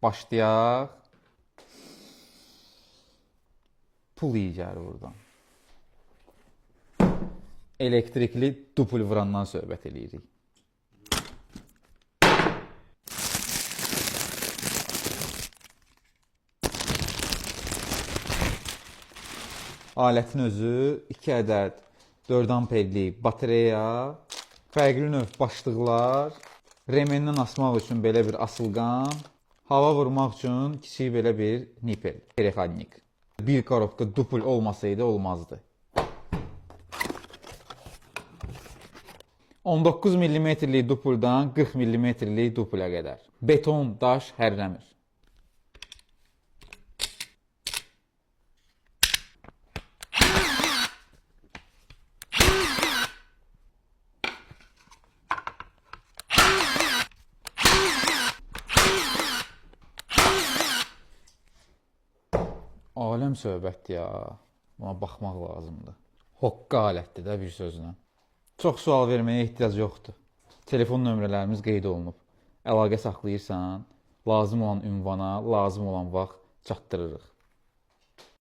Başlayaq. Pul iyi gəlir buradan. Elektrikli dupul vurandan söhbət eləyirik. Alətin özü 2 ədəd 4 amperli batareya, fərqli növ başlıqlar, remenden asmaq üçün belə bir asılqan, hava vurmaq üçün kiçik belə bir nipel, perexadnik. Bir korobka dupul olmasaydı olmazdı. 19 mm dupuldan 40 mm dupula qədər. Beton, daş hərləmir. Aləm söhbətdir ya. Buna baxmaq lazımdır. Hoqqa alətdir də bir sözlə. Çox sual verməyə ehtiyac yoxdur. Telefon nömrələrimiz qeyd olunub. Əlaqə saxlayırsan, lazım olan ünvana, lazım olan vaxt çatdırırıq.